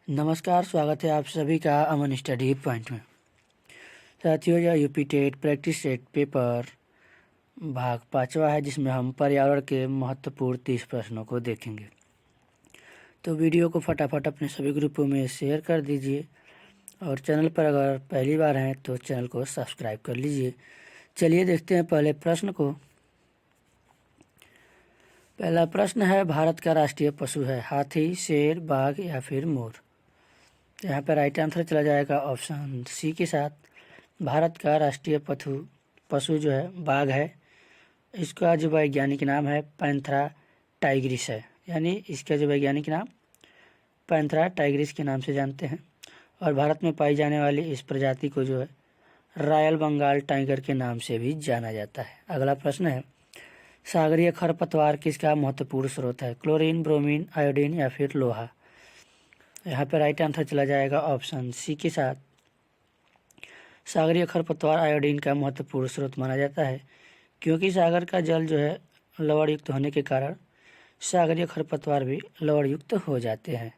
नमस्कार, स्वागत है आप सभी का अमन स्टडी पॉइंट में। साथियों, यह UP TET practice set paper भाग 5वां है, जिसमें हम पर्यावरण के महत्वपूर्ण 30 प्रश्नों को देखेंगे। तो वीडियो को फटाफट अपने सभी ग्रुपों में शेयर कर दीजिए और चैनल पर अगर पहली बार हैं तो चैनल को सब्सक्राइब कर लीजिए। चलिए देखते हैं पहले प्रश्न को। पहला प्रश्न है, भारत का राष्ट्रीय पशु है हाथी, शेर, बाघ या फिर मोर। यहाँ पर राइट आंसर चला जाएगा ऑप्शन सी के साथ। भारत का राष्ट्रीय पशु जो है बाघ है। इसका जो वैज्ञानिक नाम है पैंथेरा टाइग्रिस है, यानी इसका जो वैज्ञानिक नाम पैंथेरा टाइग्रिस के नाम से जानते हैं। और भारत में पाई जाने वाली इस प्रजाति को जो है रॉयल बंगाल टाइगर के नाम से भी जाना जाता है। अगला प्रश्न है, सागरीय खरपतवार किसका महत्वपूर्ण स्रोत है? क्लोरीन, ब्रोमीन, आयोडीन या फिर लोहा। यहाँ पर राइट आंसर चला जाएगा ऑप्शन सी के साथ। सागरीय खरपतवार आयोडीन का महत्वपूर्ण स्रोत माना जाता है, क्योंकि सागर का जल जो है लवण युक्त होने के कारण सागरीय खरपतवार भी लवण युक्त हो जाते हैं।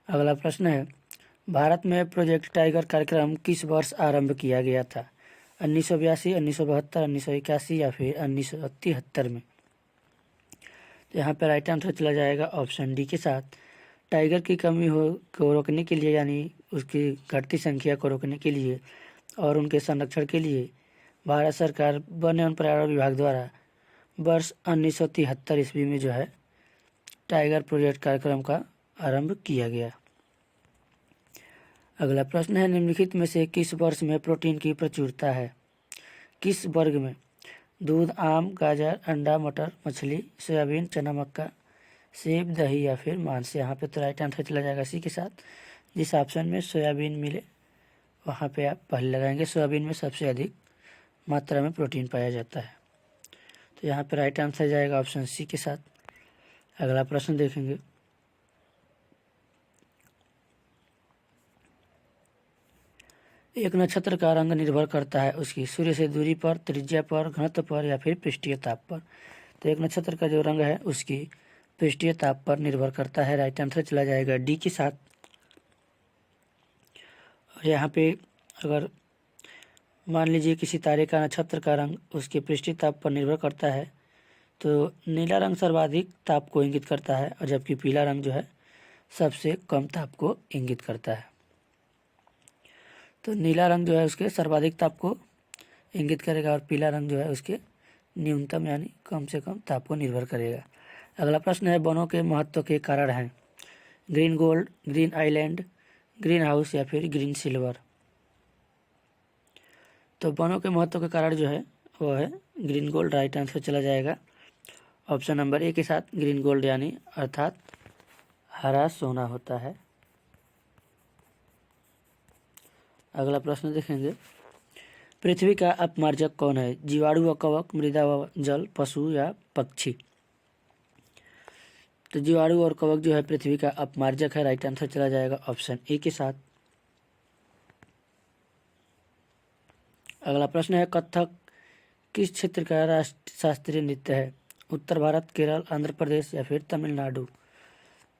अगला प्रश्न है, भारत में प्रोजेक्ट टाइगर कार्यक्रम किस वर्ष आरंभ किया गया था? 1982, 1972, 1981 या फिर 1973 में। तो यहाँ पर राइट आंसर चला जाएगा ऑप्शन डी के साथ। टाइगर की कमी को रोकने के लिए, यानी उसकी घटती संख्या को रोकने के लिए और उनके संरक्षण के लिए भारत सरकार वन एवं पर्यावरण विभाग द्वारा वर्ष 1973 ईस्वी में जो है टाइगर प्रोजेक्ट कार्यक्रम का आरंभ किया गया। अगला प्रश्न है, निम्नलिखित में से किस वर्ष में प्रोटीन की प्रचुरता है? किस वर्ग में? दूध, आम, गाजर, अंडा, मटर, मछली, सोयाबीन, चना, मक्का, सेब, दही या फिर मांस। यहाँ पे तो राइट आंसर चला जाएगा सी के साथ। जिस ऑप्शन में सोयाबीन मिले वहाँ पे आप पहले लगाएंगे। सोयाबीन में सबसे अधिक मात्रा में प्रोटीन पाया जाता है, तो यहाँ पे राइट आंसर जाएगा ऑप्शन सी के साथ। अगला प्रश्न देखेंगे, एक नक्षत्र का रंग निर्भर करता है उसकी सूर्य से दूरी पर, त्रिज्या पर, घनत्व पर या फिर पृष्ठीय ताप पर। तो एक नक्षत्र का जो रंग है उसकी पृष्ठीय ताप पर निर्भर करता है। राइट आंसर चला जाएगा डी के साथ। और यहाँ पे अगर मान लीजिए किसी तारे का नक्षत्र का रंग उसके पृष्ठीय ताप पर निर्भर करता है, तो नीला रंग सर्वाधिक ताप को इंगित करता है, और जबकि पीला रंग जो है सबसे कम ताप को इंगित करता है। तो नीला रंग जो है उसके सर्वाधिक ताप को इंगित करेगा और पीला रंग जो है उसके न्यूनतम यानी कम से कम ताप को निर्भर करेगा। अगला प्रश्न है, वनों के महत्व के कारण हैं? Green gold, green island, green house या फिर ग्रीन सिल्वर। तो वनों के महत्व के कारण जो है वो है ग्रीन गोल्ड। राइट आंसर चला जाएगा ऑप्शन नंबर ए के साथ। ग्रीन गोल्ड यानी अर्थात हरा सोना होता है। अगला प्रश्न देखेंगे, पृथ्वी का अपमार्जक कौन है? जीवाणु व कवक, मृदा व जल, पशु या पक्षी। तो जीवाणु और कवक जो है पृथ्वी का अपमार्जक है। राइट आंसर चला जाएगा ऑप्शन ए के साथ। अगला प्रश्न है, कथक किस क्षेत्र का राष्ट्रीय शास्त्रीय नृत्य है? उत्तर भारत, केरल, आंध्र प्रदेश या फिर तमिलनाडु।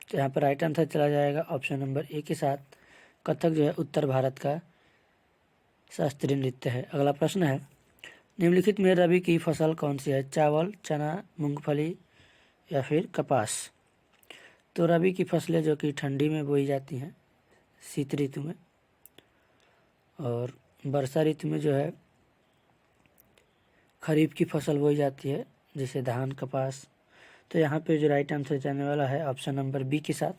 तो यहाँ पर राइट आंसर चला जाएगा ऑप्शन नंबर ए के साथ। कथक जो है उत्तर भारत का शास्त्रीय नृत्य है। अगला प्रश्न है, निम्नलिखित में रबी की फसल कौन सी है? चावल, चना, मूंगफली या फिर कपास। तो रबी की फसलें जो कि ठंडी में बोई जाती हैं शीत ऋतु में, और वर्षा ऋतु में जो है खरीफ की फसल बोई जाती है, जैसे धान, कपास। तो यहाँ पे जो राइट आंसर जाने वाला है ऑप्शन नंबर बी के साथ।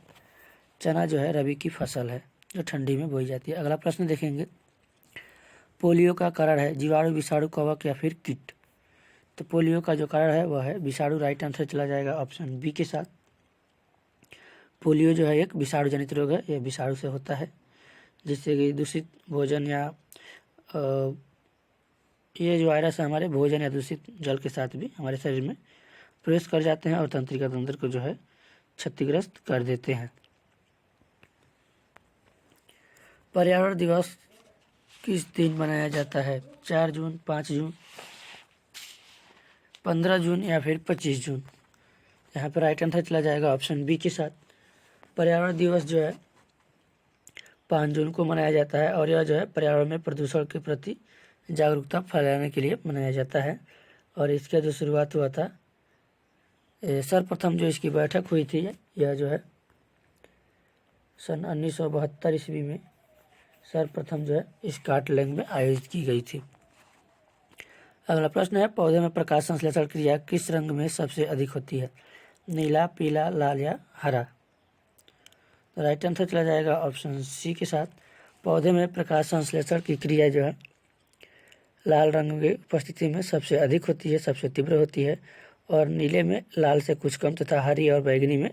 चना जो है रबी की फसल है जो ठंडी में बोई जाती है। अगला प्रश्न देखेंगे, पोलियो का कारण है? जीवाणु, विषाणु, कवक या फिर कीट। तो पोलियो का जो कारण है वह है विषाणु। राइट आंसर चला जाएगा ऑप्शन बी के साथ। पोलियो जो है एक विषाणु जनित रोग है, यह विषाणु से होता है, जिससे कि दूषित भोजन या ये जो वायरस है हमारे भोजन या दूषित जल के साथ भी हमारे शरीर में प्रवेश कर जाते हैं और तंत्रिका तंत्र को जो है क्षतिग्रस्त कर देते हैं। पर्यावरण दिवस किस दिन मनाया जाता है? 4 जून, 5 जून, 15 जून या फिर 25 जून। यहाँ पर राइट आंसर चला जाएगा ऑप्शन बी के साथ। पर्यावरण दिवस जो है 5 जून को मनाया जाता है और यह जो है पर्यावरण में प्रदूषण के प्रति जागरूकता फैलाने के लिए मनाया जाता है। और इसका जो शुरुआत हुआ था, सर्वप्रथम जो इसकी बैठक हुई थी यह जो है सन 1972 ईस्वी में सर्वप्रथम जो है स्कॉटलैंड में आयोजित की गई थी। अगला प्रश्न है, पौधे में प्रकाश संश्लेषण क्रिया किस रंग में सबसे अधिक होती है? नीला, पीला, लाल या हरा? तो राइट आंसर चला जाएगा ऑप्शन सी के साथ। पौधे में प्रकाश संश्लेषण की क्रिया जो है लाल रंग की उपस्थिति में सबसे अधिक होती है, सबसे तीव्र होती है। और नीले में लाल से कुछ कम तथा हरी और बैगनी में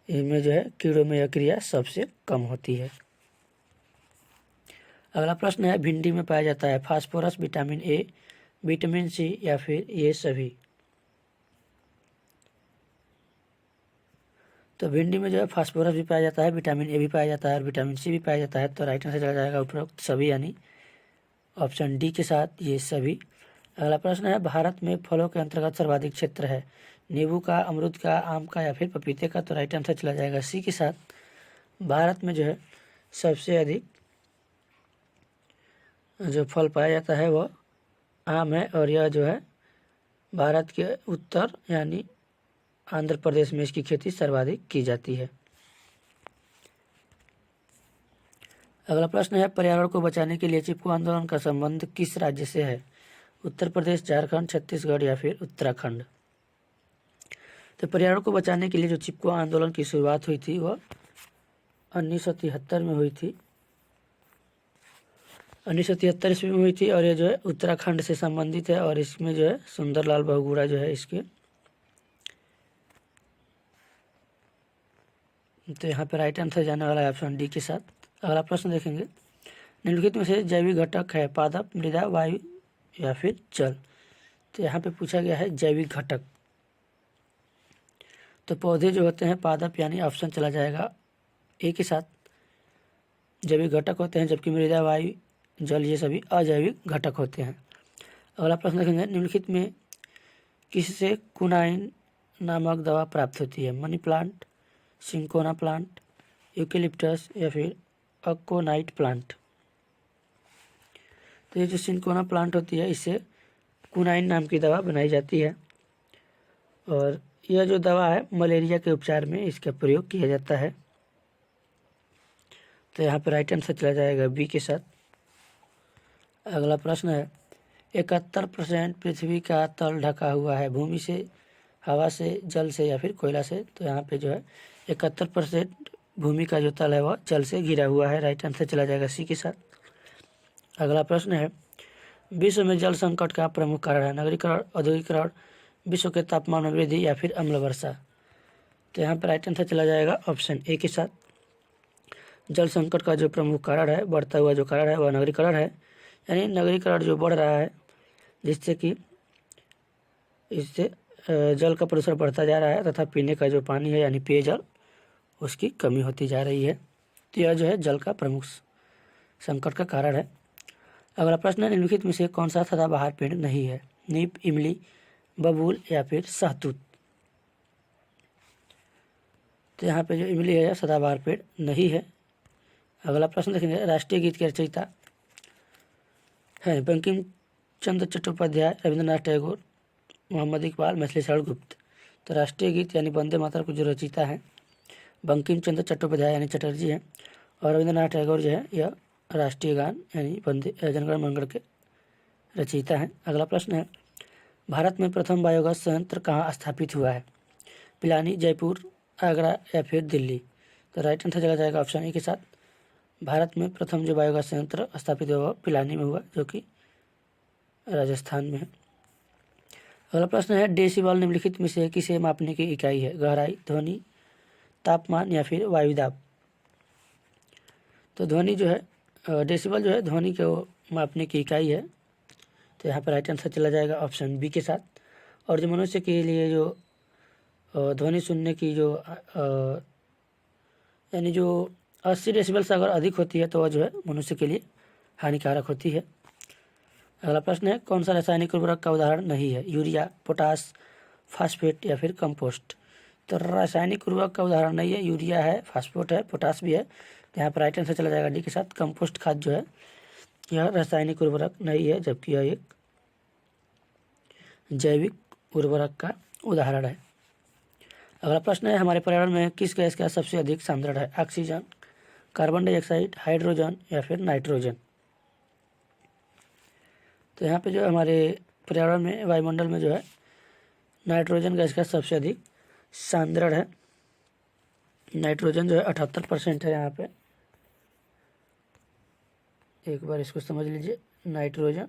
इनमें जो है कीड़ों में यह क्रिया सबसे कम होती है। अगला प्रश्न है, भिंडी में पाया जाता है phosphorus, vitamin A, vitamin C या फिर ये सभी? तो भिंडी में जो है फास्फोरस भी पाया जाता है, विटामिन ए भी पाया जाता है और विटामिन सी भी पाया जाता है। तो राइट आंसर चला जाएगा उपरोक्त सभी, यानी ऑप्शन डी के साथ ये सभी। अगला प्रश्न है, भारत में फलों के अंतर्गत सर्वाधिक क्षेत्र है नींबू का, अमरूद का, आम का या फिर पपीते का? तो राइट आंसर चला जाएगा सी के साथ। भारत में जो है सबसे अधिक जो फल पाया जाता है वह आम है और यह जो है भारत के उत्तर यानी आंध्र प्रदेश में इसकी खेती सर्वाधिक की जाती है। अगला प्रश्न है, पर्यावरण को बचाने के लिए चिपको आंदोलन का संबंध किस राज्य से है? उत्तर प्रदेश, झारखंड, छत्तीसगढ़ या फिर उत्तराखंड? तो पर्यावरण को बचाने के लिए जो चिपको आंदोलन की शुरुआत हुई थी वह 1973 में हुई थी, 1973 ईस्वी में हुई थी और ये जो है उत्तराखंड से संबंधित है। और इसमें जो है सुंदरलाल बहुगुणा जो है इसके, तो यहाँ पर राइट आंसर जाने वाला है ऑप्शन डी के साथ। अगला प्रश्न देखेंगे, निम्नलिखित में से जैविक घटक है पादप, मृदा, वायु या फिर जल? तो यहाँ पे पूछा गया है जैविक घटक। तो पौधे जो होते हैं पादप यानी ऑप्शन चला जाएगा ए के साथ, जैविक घटक होते हैं, जबकि मृदा, वायु, जल ये सभी अजैविक घटक होते हैं। अगला प्रश्न देखेंगे, निम्नलिखित में किससे कुनाइन नामक दवा प्राप्त होती है? Money plant, cinchona plant, eucalyptus या फिर अकोनाइट प्लांट? तो ये जो सिंकोना प्लांट होती है इससे कुनाइन नाम की दवा बनाई जाती है और यह जो दवा है मलेरिया के उपचार में इसका प्रयोग किया जाता है। तो यहाँ पर राइट आंसर चला जाएगा बी के साथ। अगला प्रश्न है, 71% पृथ्वी का तल ढका हुआ है भूमि से, हवा से, जल से या फिर कोयला से? तो यहाँ पे जो है 71% भूमि का जो तल है वह जल से घिरा हुआ है। राइट आंसर चला जाएगा सी के साथ। अगला प्रश्न है, विश्व में जल संकट का प्रमुख कारण है नगरीकरण, औद्योगिकरण, विश्व के तापमान में वृद्धि या फिर अम्ल वर्षा? तो यहाँ पर राइट आंसर चला जाएगा ऑप्शन ए के साथ। जल संकट का जो प्रमुख कारण है, बढ़ता हुआ जो कारण है वह नगरीकरण है, यानी नगरीकरण जो बढ़ रहा है जिससे कि इससे जल का प्रदूषण बढ़ता जा रहा है तथा पीने का जो पानी है यानी पेयजल उसकी कमी होती जा रही है। तो यह जो है जल का प्रमुख संकट का कारण है। अगला प्रश्न है, निम्नलिखित में से कौन सा सदाबहार पेड़ नहीं है? नीम, इमली, बबूल या फिर सहतूत? तो यहाँ पे जो इमली है सदाबहार पेड़ नहीं है। अगला प्रश्न देखेंगे, राष्ट्रीय गीत के रचयिता है बंकिम चंद्र चट्टोपाध्याय, रविंद्रनाथ टैगोर, मोहम्मद इकबाल, मैथिली शरण गुप्त? तो राष्ट्रीय गीत यानी वंदे मातरम को जो रचयिता है बंकिम चंद्र चट्टोपाध्याय यानी चटर्जी हैं और रविंद्रनाथ टैगोर जो है यह राष्ट्रीय गान यानी वंदे जनगण मंगल के रचयिता हैं। अगला प्रश्न है, भारत में प्रथम बायोगैस संयंत्र कहाँ स्थापित हुआ है? पिलानी, जयपुर, आगरा या फिर दिल्ली? तो राइट आंसर चला जाएगा ऑप्शन ए के साथ। भारत में प्रथम जो बायोगैस संयंत्र स्थापित हुआ पिलानी में हुआ जो कि राजस्थान में है। अगला प्रश्न है, डेसिबल निम्नलिखित में से किसे मापने की इकाई है? गहराई, ध्वनि, तापमान या फिर वायुदाब? तो ध्वनि जो है डेसिबल जो है ध्वनि को मापने की इकाई है। तो यहाँ पर राइट आंसर चला जाएगा ऑप्शन बी के साथ। और जो मनुष्य के लिए जो ध्वनि सुनने की जो यानी जो 80 डेसिबल से अगर अधिक होती है तो वह जो है मनुष्य के लिए हानिकारक होती है। अगला प्रश्न है, कौन सा रासायनिक उर्वरक का उदाहरण नहीं है? यूरिया, पोटास, फास्फेट या फिर कंपोस्ट। तो रासायनिक उर्वरक का उदाहरण नहीं है, यूरिया है, फास्फेट है, पोटास भी है। तो यहाँ पर राइट आंसर चला जाएगा डी के साथ। कंपोस्ट खाद जो है यह रासायनिक उर्वरक नहीं है, जबकि यह एक जैविक उर्वरक का उदाहरण है। अगला प्रश्न है, हमारे पर्यावरण में किस गैस का सबसे अधिक सांद्रण है? ऑक्सीजन, कार्बन डाइऑक्साइड, हाइड्रोजन या फिर नाइट्रोजन। तो यहाँ पे जो हमारे पर्यावरण में, वायुमंडल में जो है नाइट्रोजन गैस का सबसे अधिक सांद्रण है। नाइट्रोजन जो है 78% है। यहाँ पे एक बार इसको समझ लीजिए, nitrogen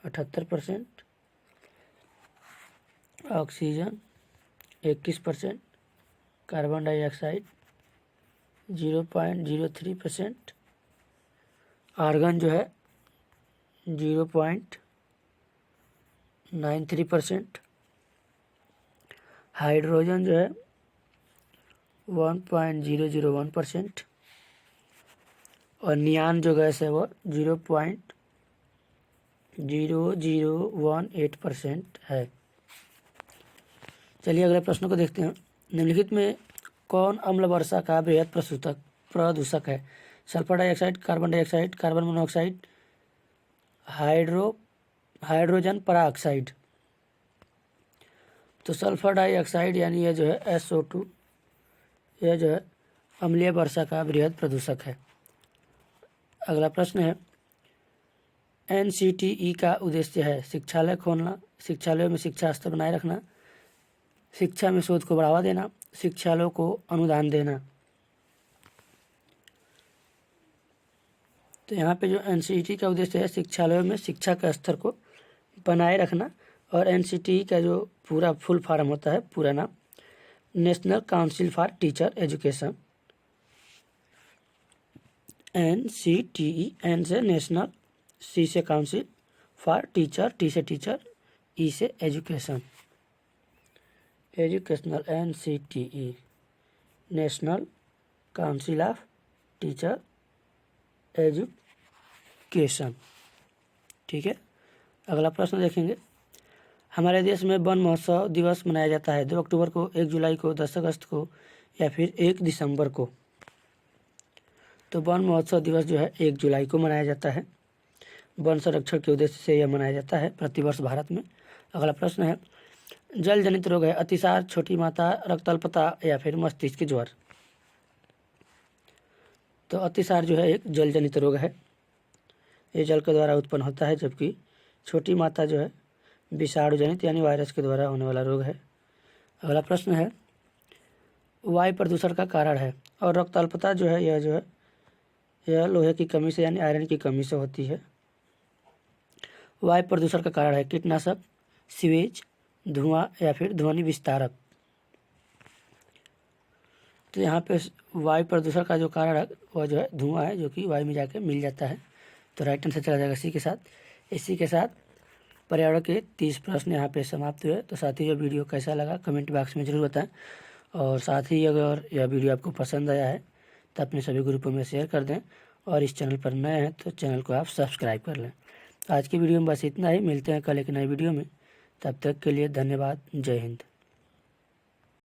78%, oxygen 21%, carbon dioxide 0.03%, argon जो है 0.93%, हाइड्रोजन जो है 1.001% और नियान जो गैस है वो 0.0018% है। चलिए अगले प्रश्न को देखते हैं। निम्नलिखित में कौन अम्ल वर्षा का बृहद प्रदूषक है? Sulphur dioxide, carbon dioxide, carbon monoxide, hydrogen peroxide. तो सल्फर डाइऑक्साइड यानी यह जो है SO2, यह जो है अम्लीय वर्षा का बृहद प्रदूषक है। अगला प्रश्न है, NCTE का उद्देश्य है शिक्षालय खोलना, शिक्षालयों में शिक्षा स्तर बनाए रखना, शिक्षा में शोध को बढ़ावा देना, शिक्षालयों को अनुदान देना। तो यहाँ पे जो NCTE का उद्देश्य है शिक्षालयों में शिक्षा के स्तर को बनाए रखना। और NCTE का जो पूरा फुल फॉर्म होता है, पूरा नाम national council for teacher education. NCTE, N से नेशनल, C से काउंसिल, फॉर टीचर, T से टीचर, E से education, educational. NCTE national council of teacher education. ठीक है, अगला प्रश्न देखेंगे। हमारे देश में वन महोत्सव दिवस मनाया जाता है 2 अक्टूबर को, 1 जुलाई को, 10 अगस्त को या फिर 1 दिसंबर को। तो वन महोत्सव दिवस जो है 1 जुलाई को मनाया जाता है। वन संरक्षण के उद्देश्य से यह मनाया जाता है प्रतिवर्ष भारत में। अगला प्रश्न है, जल जनित रोग है अतिसार, छोटी माता, रक्त अल्पता या फिर मस्तिष्क ज्वर। तो अतिसार जो है एक जल जनित रोग है, ये जल के द्वारा उत्पन्न होता है, जबकि छोटी माता जो है विषाणु जनित यानी वायरस के द्वारा होने वाला रोग है। अगला प्रश्न है, वायु प्रदूषण का कारण है। और रक्त अल्पता जो है यह लोहे की कमी से यानी आयरन की कमी से होती है। वायु प्रदूषण का कारण है कीटनाशक, सीवेज, धुआं या फिर ध्वनि विस्तारक। तो यहाँ पे वायु प्रदूषण का जो कारण है वह जो है धुआं है, जो कि वायु में जाके मिल जाता है। तो राइट आंसर चला जाएगा सी के साथ। इसी के साथ पर्यावरण के 30 प्रश्न यहाँ पे समाप्त हुए। तो साथ ही यह वीडियो कैसा लगा कमेंट बॉक्स में ज़रूर बताएं। और साथ ही अगर यह वीडियो आपको पसंद आया है तो अपने सभी ग्रुपों में शेयर कर दें। और इस चैनल पर नए हैं तो चैनल को आप सब्सक्राइब कर लें। आज की वीडियो में बस इतना ही, मिलते हैं कल एक नई वीडियो में। तब तक के लिए धन्यवाद। जय हिंद।